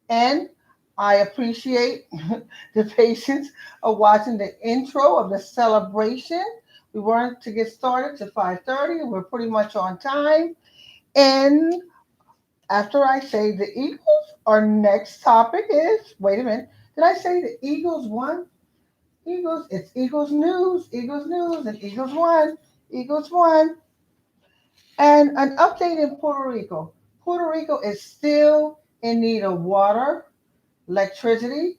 And I appreciate the patience of watching the intro of the celebration. We weren't to get started to 5:30. We're pretty much on time. And after I say the Eagles, our next topic is, wait a minute, did I say the Eagles won? Eagles, it's Eagles news, and Eagles won. Eagles won. And an update in Puerto Rico. Puerto Rico is still in need of water, electricity.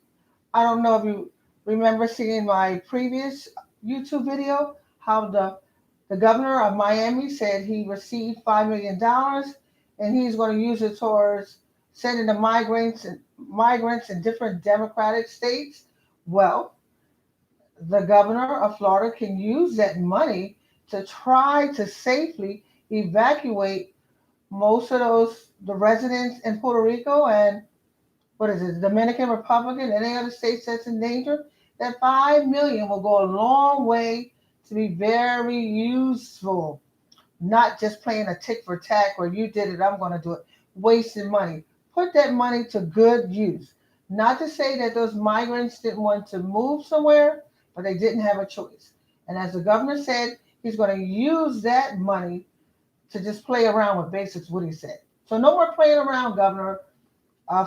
I don't know if you remember seeing my previous YouTube video, how the governor of Miami said he received $5 million and he's going to use it towards sending the migrants in different democratic states. Well, the governor of Florida can use that money to try to safely evacuate most of the residents in Puerto Rico and what is it, Dominican Republic and any other states that's in danger. That 5 million will go a long way to be very useful, not just playing a tick for tack where you did it, I'm going to do it, wasting money. Put that money to good use. Not to say that those migrants didn't want to move somewhere, but they didn't have a choice. And as the governor said, he's going to use that money to just play around with basics, what he said. So no more playing around, Governor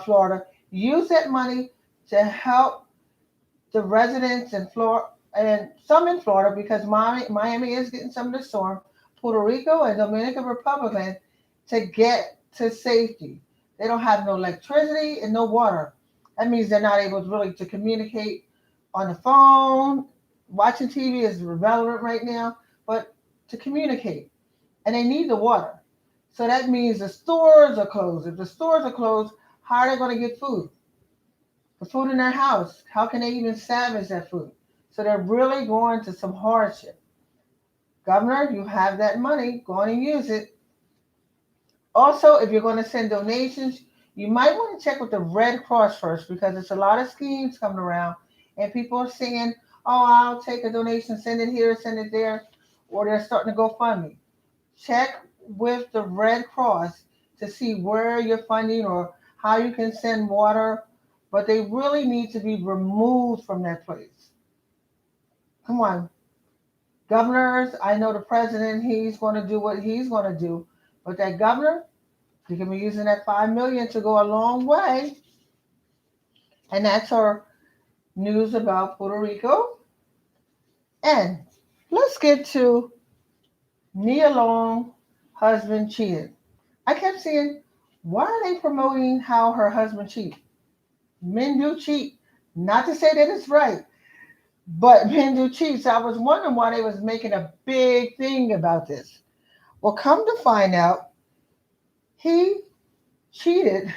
Florida. Use that money to help the residents in Florida and some in Florida because Miami is getting some of the storm, Puerto Rico and Dominican Republic to get to safety. They don't have no electricity and no water. That means they're not able to really to communicate on the phone. Watching TV is irrelevant right now, but to communicate. And they need the water. So that means the stores are closed. If the stores are closed, how are they going to get food? The food in their house, how can they even salvage that food? So they're really going to some hardship. Governor, you have that money, go on and use it. Also, if you're going to send donations, you might want to check with the Red Cross first because there's a lot of schemes coming around and people are saying, oh, I'll take a donation, send it here, send it there, or they're starting to go fund me. Check with the Red Cross to see where you're funding or how you can send water, but they really need to be removed from that place. Come on, governors, I know the president, he's going to do what he's going to do, but that governor, he can be using that 5 million to go a long way. And that's our news about Puerto Rico. And let's get to Nia Long, husband cheated. I kept saying, why are they promoting how her husband cheated? Men do cheat. Not to say that it's right, but men do cheat. So I was wondering why they was making a big thing about this. Well, come to find out, he cheated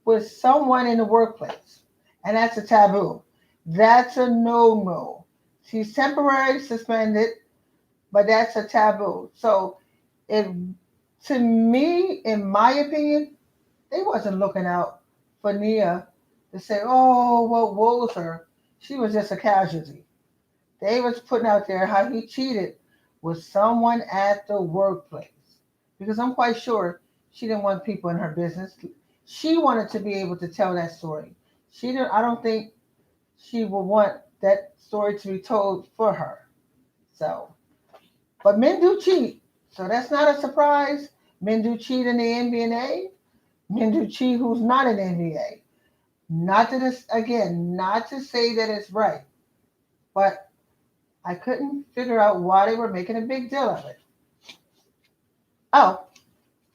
with someone in the workplace, and that's a taboo. That's a no-no. She's temporarily suspended, but that's a taboo. So, it, to me, in my opinion, they wasn't looking out for Nia to say, "Oh, what woes her?" She was just a casualty. They was putting out there how he cheated with someone at the workplace. Because I'm quite sure she didn't want people in her business. She wanted to be able to tell that story. She didn't I don't think she would want that story to be told for her. So but men do cheat. So that's not a surprise. Men do cheat in the NBA. Men do cheat who's not in the NBA. Not to this again, not to say that it's right, but I couldn't figure out why they were making a big deal of it. Oh,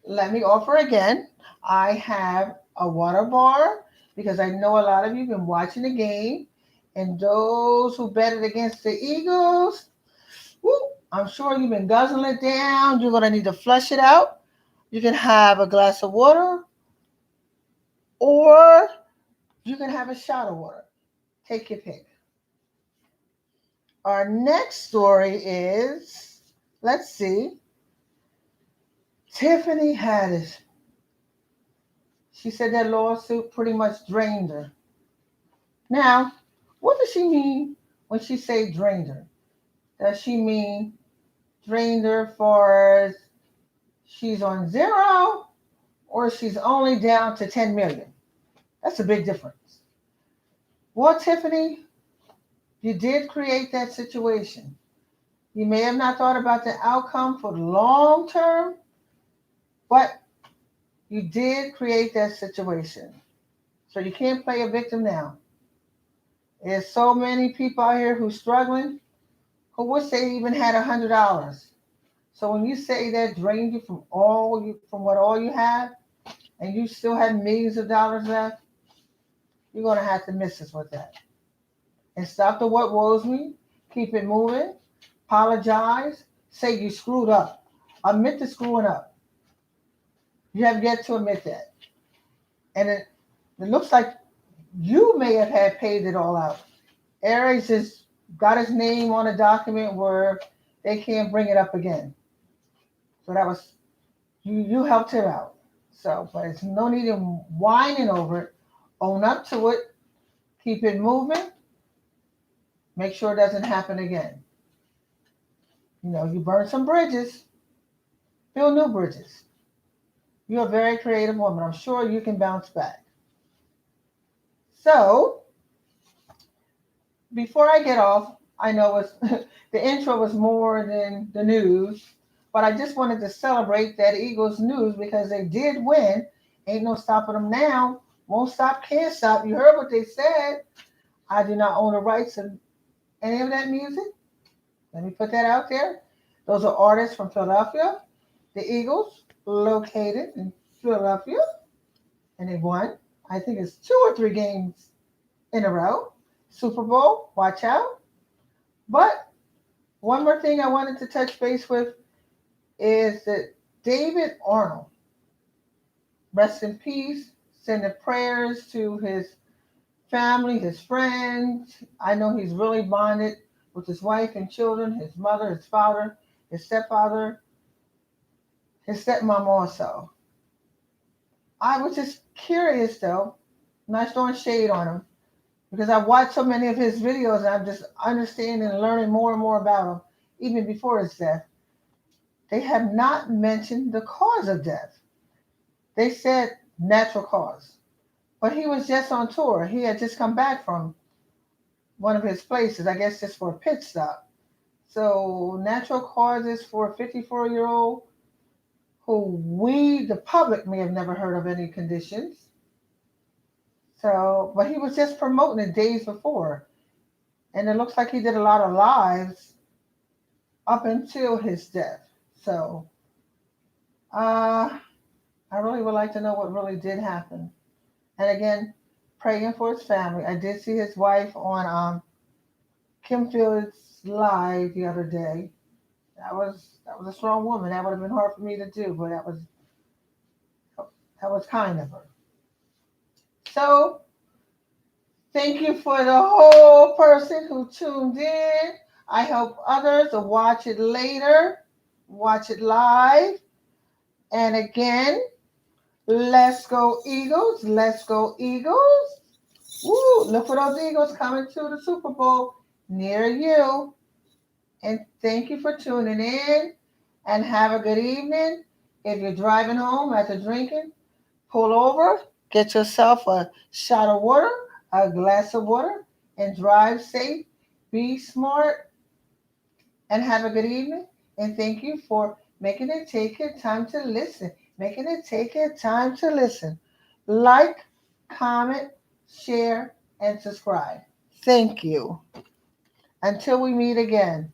let me offer again. I have a water bar because I know a lot of you have been watching the game, and those who betted against the Eagles, woo, I'm sure you've been guzzling it down. You're gonna need to flush it out. You can have a glass of water, or you can have a shot of water. Take your pick. Our next story is, let's see, Tiffany Haddish. She said that lawsuit pretty much drained her. Now, what does she mean when she say drained her? Does she mean drained her for she's on zero or she's only down to 10 million? That's a big difference. Well, Tiffany, you did create that situation. You may have not thought about the outcome for the long term, but you did create that situation. So you can't play a victim now. There's so many people out here who's struggling who wish they even had $100. So when you say that drained you from what all you have, and you still have millions of dollars left, you're gonna have to miss us with that. And stop the what woes me. Keep it moving. Apologize. Say you screwed up. Admit to screwing up. You have yet to admit that. And it looks like you may have had paid it all out. Aries just got his name on a document where they can't bring it up again. So that was you helped him out. So, but it's no need in whining over it. Own up to it. Keep it moving. Make sure it doesn't happen again. You burn some bridges, build new bridges. You're a very creative woman. I'm sure you can bounce back. So, before I get off, I know it's, the intro was more than the news, but I just wanted to celebrate that Eagles news because they did win. Ain't no stopping them now. Won't stop, can't stop. You heard what they said. I do not own the rights to any of that music. Let me put that out there. Those are artists from Philadelphia. The Eagles, located in Philadelphia, and they won. I think it's 2 or 3 games in a row. Super Bowl, watch out. But one more thing I wanted to touch base with is that David Arnold, rest in peace, sending prayers to his family, his friends. I know he's really bonded with his wife and children, his mother, his father, his stepfather, his stepmom also. I was just curious though, not throwing shade on him, because I've watched so many of his videos and I'm just understanding and learning more and more about him, even before his death. They have not mentioned the cause of death. They said natural cause. But he was just on tour. He had just come back from one of his places, I guess just for a pit stop. So natural causes for a 54-year-old who the public, may have never heard of any conditions. So, but he was just promoting it days before. And it looks like he did a lot of lives up until his death. So, I really would like to know what really did happen. And again, praying for his family. I did see his wife on Kim Field's live the other day. That was a strong woman. That would have been hard for me to do, but that was kind of her. So thank you for the whole person who tuned in. I hope others will watch it later, watch it live. And again, let's go Eagles. Let's go Eagles. Woo, look for those Eagles coming to the Super Bowl near you. And thank you for tuning in and have a good evening. If you're driving home after drinking, pull over, get yourself a shot of water, a glass of water, and drive safe. Be smart and have a good evening. And thank you for making it take your time to listen. Making it take your time to listen. Like, comment, share, and subscribe. Thank you. Until we meet again.